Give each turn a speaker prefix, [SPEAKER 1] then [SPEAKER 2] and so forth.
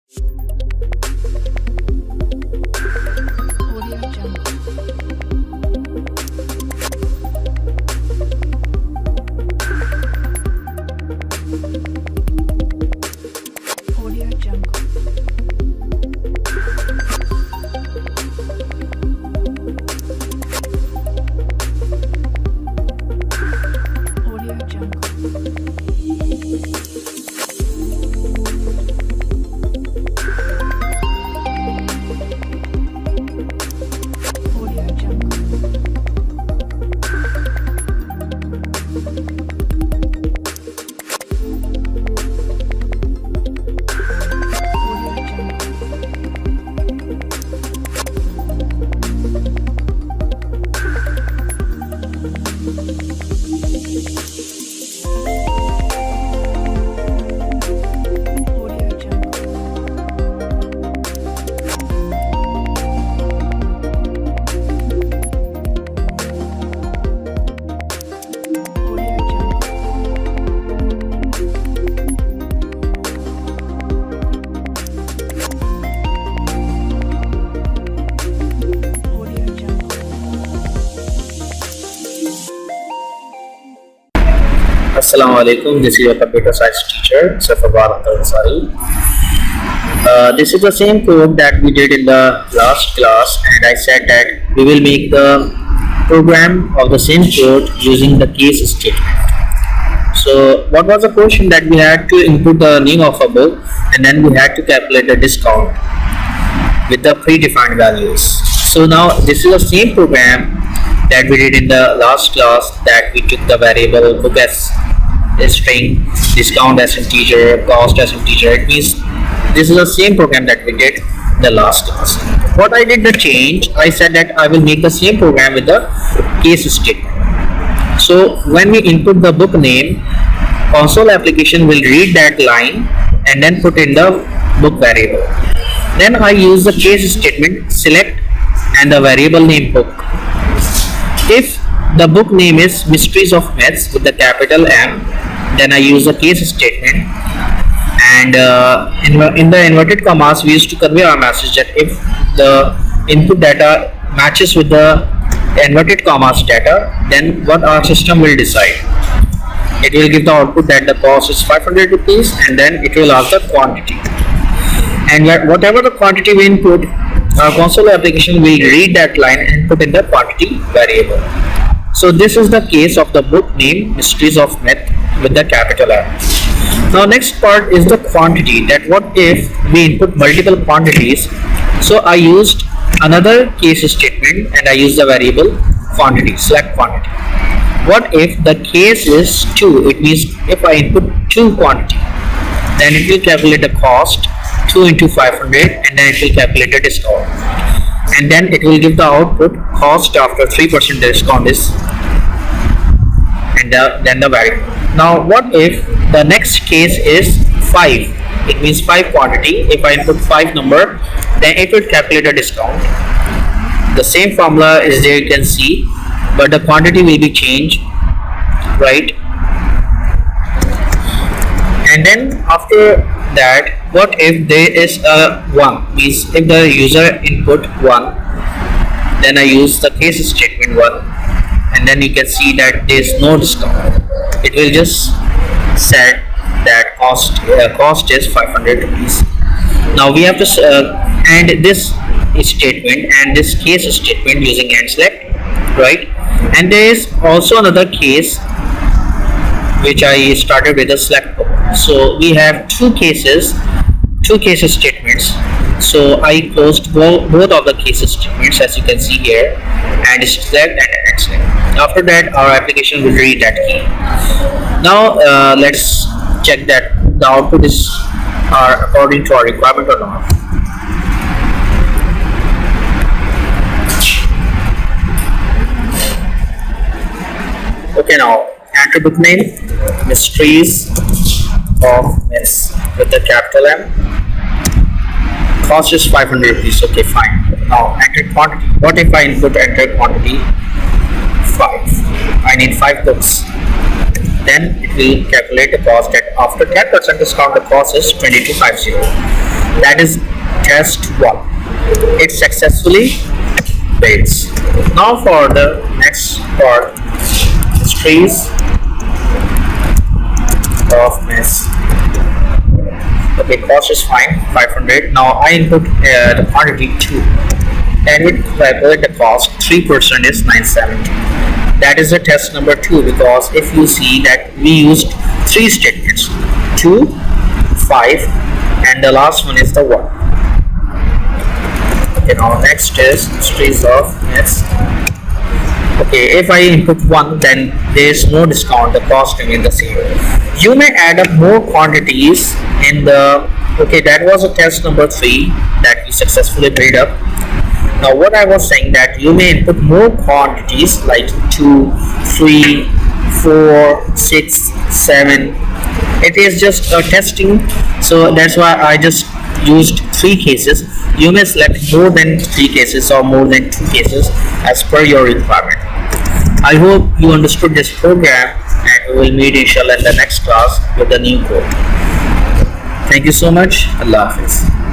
[SPEAKER 1] Audio Jungle. Audio Jungle. Audio Jungle. Audio Jungle. Audio Jungle. Audio Jungle. Audio Jungle. Audio Jungle.
[SPEAKER 2] Assalamu alaikum. This is your computer science teacher, Sir Fawad Akhtar Ansari. This is the same code that we did in the last class, and I said that we will make the program of the same code using the case statement. So, what was the question that we had to input the name of a book, and then we had to calculate the discount with the predefined values. So now this is the same program that we did in the last class, that we took the variable book as a string, discount as integer, cost as integer. It means this is the same program that we did the last class. What I did the change, I said that I will make the same program with the case statement. So when we input the book name, console application will read that line and then put in the book variable. Then I use the case statement, select, and the variable name book. If the book name is Mysteries of Myths with the capital M, then I use the case statement, and in the inverted commas we used to convey our message that if the input data matches with the inverted commas data, then what our system will decide. It will give the output that the cost is 500 rupees, and then it will ask the quantity. And whatever the quantity we input, our console application will read that line and put in the quantity variable. So this is the case of the book name Mysteries of Myth with the capital M. Now next part is the quantity, that what if we input multiple quantities. So I used another case statement and I used the variable quantity, select quantity. What if the case is 2? It means if I input 2 quantity, then it will calculate the cost 2 into 500, and then it will calculate the discount, and then it will give the output cost after 3% discount is, and then the value. Now what if the next case is 5? It means 5 quantity. If I input 5 number, then it will calculate the discount. The same formula is there, you can see, but the quantity will be changed, right? And then after that, what if there is a 1? Means if the user input 1, then I use the case statement 1, and then you can see that there is no discount. It will just set that cost is 500 rupees. Now we have to and this statement and this case statement using and select, right? And there is also another case which I started with the select book. So we have two case statements. So I closed both of the case statements, as you can see here, and select and select. After that, our application will read that key. Now let's check that the output is according to our requirement or not. Okay, now enter book name, Mysteries of Myths with the capital M. Cost is 500 rupees. Okay, fine. Now enter quantity. What if I enter quantity 5? I need 5 books. Then it will calculate the cost that after 10% discount the cost is 2250. That is test 1. It successfully fails. Now for the next part, histories of miss. Okay, cost is fine, 500. Now I input the quantity 2 and it calculate the cost. 3% is 970. That is the test number 2, because if you see that we used 3 statements, 2, 5, and the last one is the 1. Okay, now next is histories of miss. Okay, if I input 1, then there is no discount, the cost remains the same. You may add up more quantities in the, okay, that was a test number 3 that we successfully built up. Now what I was saying, that you may input more quantities like 2, 3, 4, 6, 7. It is just a testing, so that's why I just used 3 cases. You may select more than 3 cases or more than 2 cases as per your requirement. I hope you understood this program, and we will meet inshallah in the next class with the new code. Thank you so much. Allah Hafiz.